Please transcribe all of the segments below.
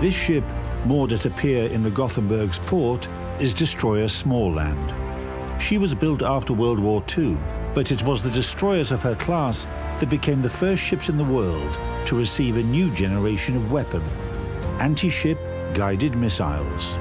This ship, moored at a pier in the Gothenburg's port, is destroyer Småland. She was built after World War II, but it was the destroyers of her class that became the first ships in the world to receive a new generation of weapon: anti-ship guided missiles.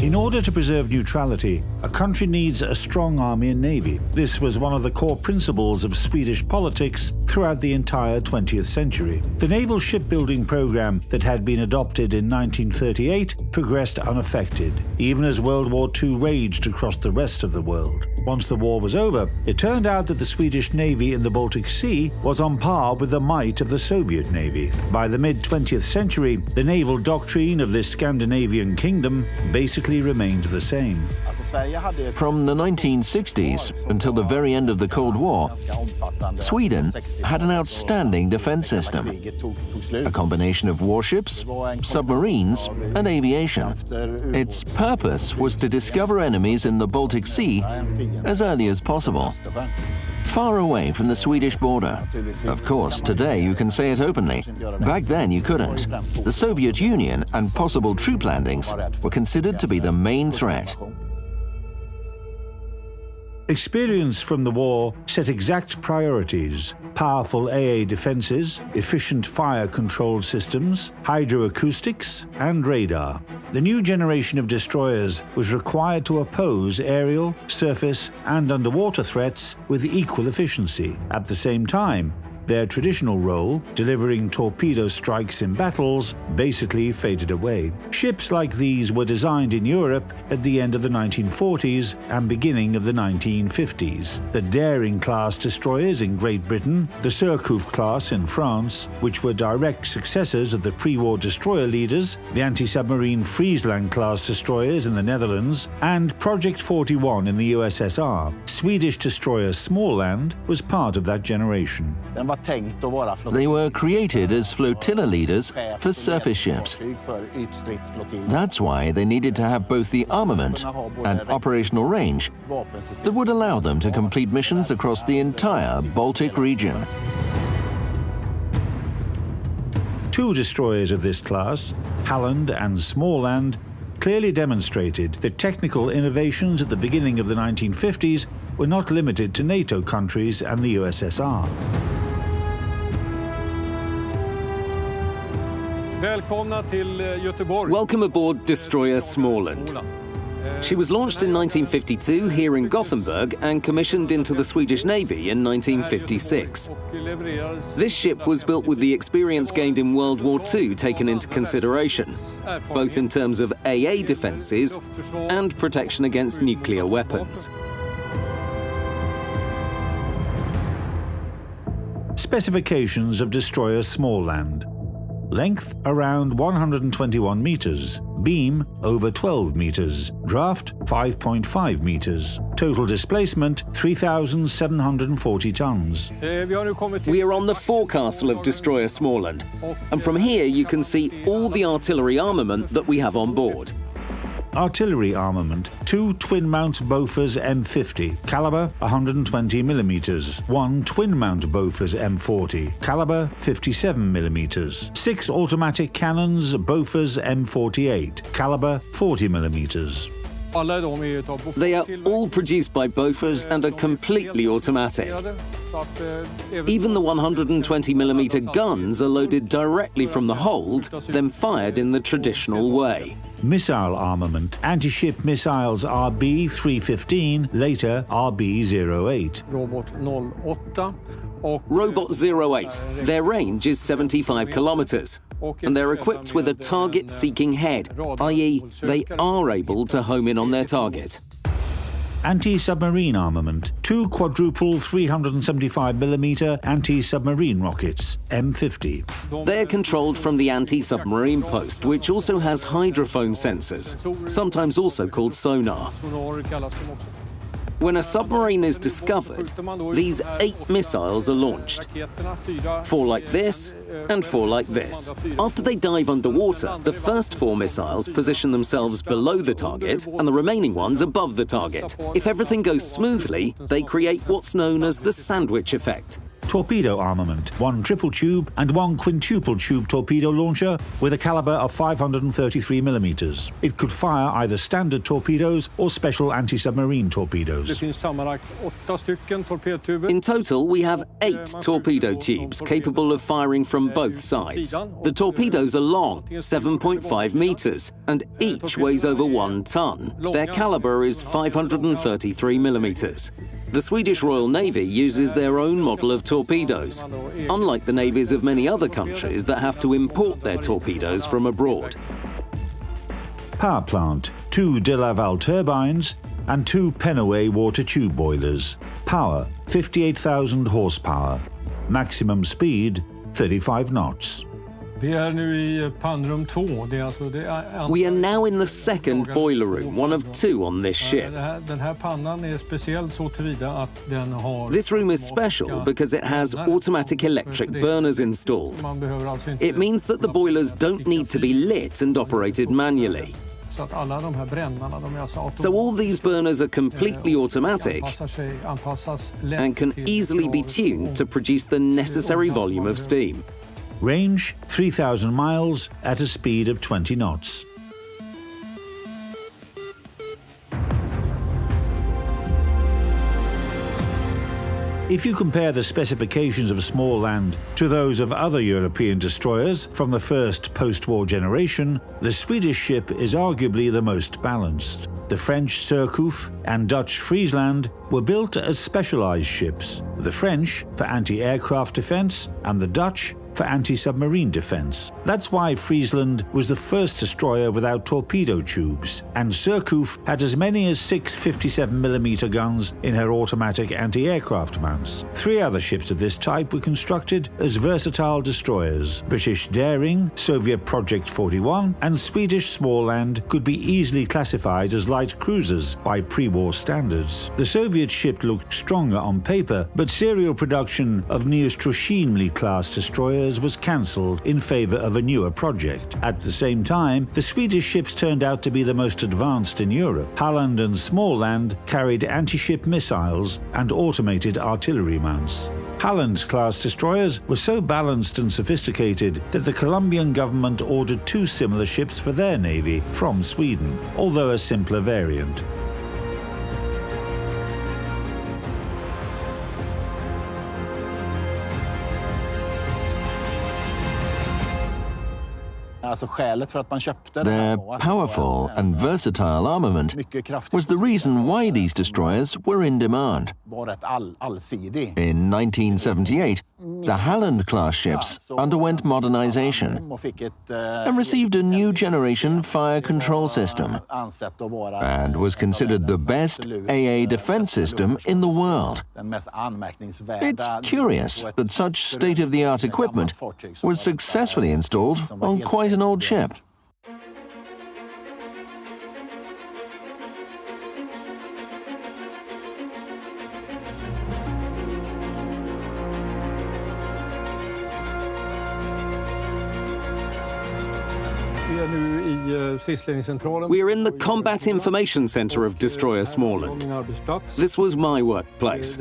In order to preserve neutrality, a country needs a strong army and navy. This was one of the core principles of Swedish politics throughout the entire 20th century. The naval shipbuilding program that had been adopted in 1938 progressed unaffected, even as World War II raged across the rest of the world. Once the war was over, it turned out that the Swedish Navy in the Baltic Sea was on par with the might of the Soviet Navy. By the mid-20th century, the naval doctrine of this Scandinavian kingdom basically remained the same. From the 1960s until the very end of the Cold War, Sweden had an outstanding defense system, a combination of warships, submarines, and aviation. Its purpose was to discover enemies in the Baltic Sea as early as possible, far away from the Swedish border. Of course, today you can say it openly. Back then you couldn't. The Soviet Union and possible troop landings were considered to be the main threat. Experience from the war set exact priorities: powerful AA defenses, efficient fire control systems, hydroacoustics, and radar. The new generation of destroyers was required to oppose aerial, surface, and underwater threats with equal efficiency. At the same time, their traditional role, delivering torpedo strikes in battles, basically faded away. Ships like these were designed in Europe at the end of the 1940s and beginning of the 1950s. The Daring class destroyers in Great Britain, the Surcouf class in France, which were direct successors of the pre-war destroyer leaders, the anti-submarine Friesland class destroyers in the Netherlands, and Project 41 in the USSR. Swedish destroyer Småland was part of that generation. They were created as flotilla leaders for surface ships. That's why they needed to have both the armament and operational range that would allow them to complete missions across the entire Baltic region. Two destroyers of this class, Halland and Småland, clearly demonstrated that technical innovations at the beginning of the 1950s were not limited to NATO countries and the USSR. Welcome aboard destroyer Småland. She was launched in 1952 here in Gothenburg and commissioned into the Swedish Navy in 1956. This ship was built with the experience gained in World War II taken into consideration, both in terms of AA defences and protection against nuclear weapons. Specifications of destroyer Småland. Length around 121 meters, beam over 12 meters, draft 5.5 meters, total displacement 3,740 tons. We are on the forecastle of destroyer Småland, and from here you can see all the artillery armament that we have on board. Artillery armament: 2 twin-mount Bofors M50, caliber 120 mm, 1 twin-mount Bofors M40, caliber 57 mm, 6 automatic cannons Bofors M48, caliber 40 mm. They are all produced by Bofors and are completely automatic. Even the 120mm guns are loaded directly from the hold, then fired in the traditional way. Missile armament: anti-ship missiles RB-315, later RB-08. Robot 08. Their range is 75 kilometers, and they're equipped with a target-seeking head, i.e. they are able to home in on their target. Anti-submarine armament: 2 quadruple 375mm anti-submarine rockets, M50. They're controlled from the anti-submarine post, which also has hydrophone sensors, sometimes also called sonar. When a submarine is discovered, these 8 missiles are launched. 4 like this, and 4 like this. After they dive underwater, the first 4 missiles position themselves below the target, and the remaining ones above the target. If everything goes smoothly, they create what's known as the sandwich effect. Torpedo armament, 1 triple tube and 1 quintuple tube torpedo launcher with a caliber of 533 millimeters. It could fire either standard torpedoes or special anti-submarine torpedoes. In total, we have 8 torpedo tubes capable of firing from both sides. The torpedoes are long, 7.5 meters, and each weighs over 1 ton. Their caliber is 533 millimeters. The Swedish Royal Navy uses their own model of torpedoes, unlike the navies of many other countries that have to import their torpedoes from abroad. Power plant, 2 de Laval turbines and 2 Pennaway water tube boilers. Power, 58,000 horsepower. Maximum speed, 35 knots. We are now in the second boiler room, one of 2 on this ship. This room is special because it has automatic electric burners installed. It means that the boilers don't need to be lit and operated manually. So all these burners are completely automatic and can easily be tuned to produce the necessary volume of steam. Range, 3,000 miles at a speed of 20 knots. If you compare the specifications of Småland to those of other European destroyers from the first post-war generation, the Swedish ship is arguably the most balanced. The French Surcouf and Dutch Friesland were built as specialized ships, the French for anti-aircraft defense and the Dutch for anti-submarine defense. That's why Friesland was the first destroyer without torpedo tubes, and Surcouf had as many as 6 57mm guns in her automatic anti-aircraft mounts. 3 other ships of this type were constructed as versatile destroyers. British Daring, Soviet Project 41, and Swedish Småland could be easily classified as light cruisers by pre-war standards. The Soviet ship looked stronger on paper, but serial production of Neostrozhimny-class destroyers was cancelled in favour of a newer project. At the same time, the Swedish ships turned out to be the most advanced in Europe. Halland and Småland carried anti-ship missiles and automated artillery mounts. Halland-class destroyers were so balanced and sophisticated that the Colombian government ordered 2 similar ships for their navy from Sweden, although a simpler variant. Their powerful and versatile armament was the reason why these destroyers were in demand. In 1978, the Halland-class ships underwent modernization and received a new generation fire control system and was considered the best AA defense system in the world. It's curious that such state-of-the-art equipment was successfully installed on quite an old ship. We are in the Combat Information Center of Destroyer Småland. This was my workplace.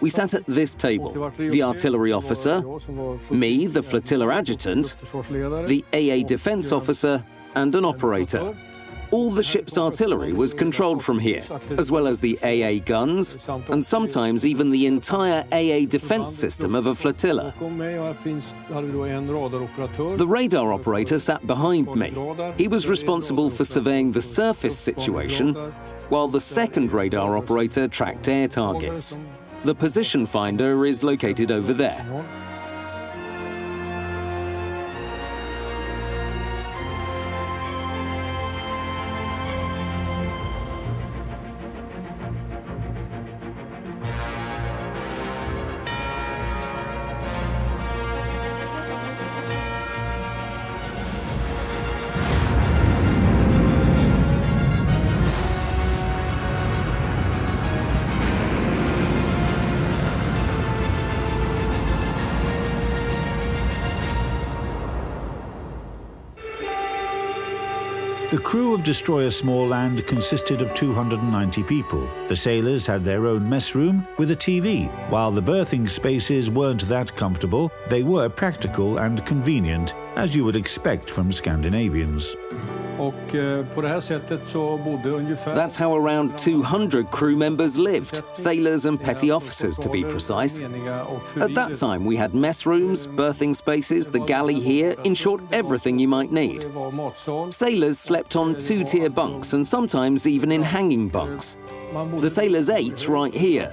We sat at this table, the artillery officer, me, the flotilla adjutant, the AA defense officer, and an operator. All the ship's artillery was controlled from here, as well as the AA guns, and sometimes even the entire AA defense system of a flotilla. The radar operator sat behind me. He was responsible for surveying the surface situation, while the second radar operator tracked air targets. The position finder is located over there. The crew of destroyer Småland consisted of 290 people. The sailors had their own mess room with a TV. While the berthing spaces weren't that comfortable, they were practical and convenient, as you would expect from Scandinavians. That's how around 200 crew members lived, sailors and petty officers to be precise. At that time we had mess rooms, berthing spaces, the galley here, in short everything you might need. Sailors slept on two-tier bunks and sometimes even in hanging bunks. The sailors ate right here.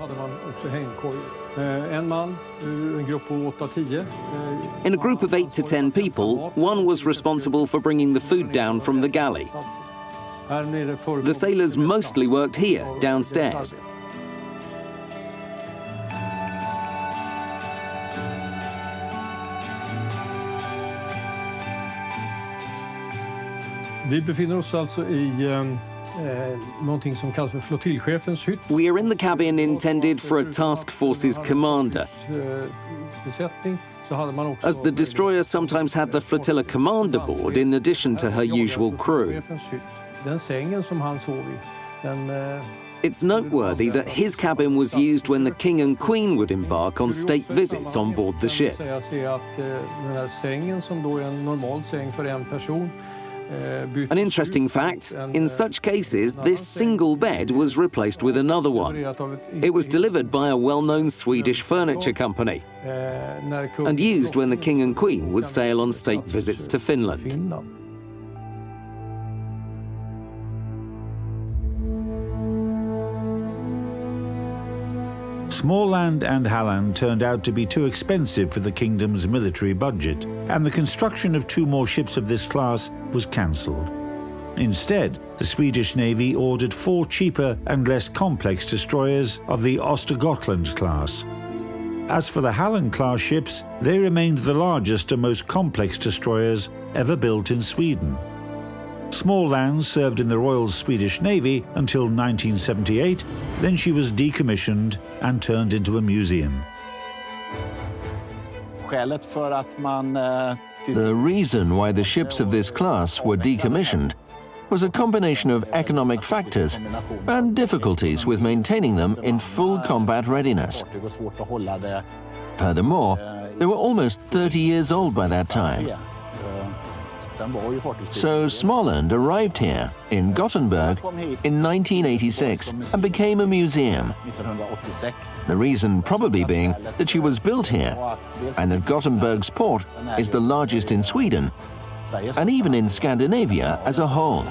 In a group of 8 to 10 people, one was responsible for bringing the food down from the galley. The sailors mostly worked here, downstairs. Vi befinner oss alltså i någonting som kallas för flottiljchefens hytt. We are in the cabin intended for a task force's commander. As the destroyer sometimes had the flotilla commander aboard in addition to her usual crew. It's noteworthy that his cabin was used when the king and queen would embark on state visits on board the ship. An interesting fact, in such cases, this single bed was replaced with another one. It was delivered by a well-known Swedish furniture company and used when the king and queen would sail on state visits to Finland. Småland and Halland turned out to be too expensive for the kingdom's military budget, and the construction of 2 more ships of this class was cancelled. Instead, the Swedish Navy ordered 4 cheaper and less complex destroyers of the Östergötland class. As for the Halland-class ships, they remained the largest and most complex destroyers ever built in Sweden. Småland served in the Royal Swedish Navy until 1978, then she was decommissioned and turned into a museum. The reason why the ships of this class were decommissioned was a combination of economic factors and difficulties with maintaining them in full combat readiness. Furthermore, they were almost 30 years old by that time. So Småland arrived here in Gothenburg in 1986 and became a museum. The reason probably being that she was built here and that Gothenburg's port is the largest in Sweden and even in Scandinavia as a whole.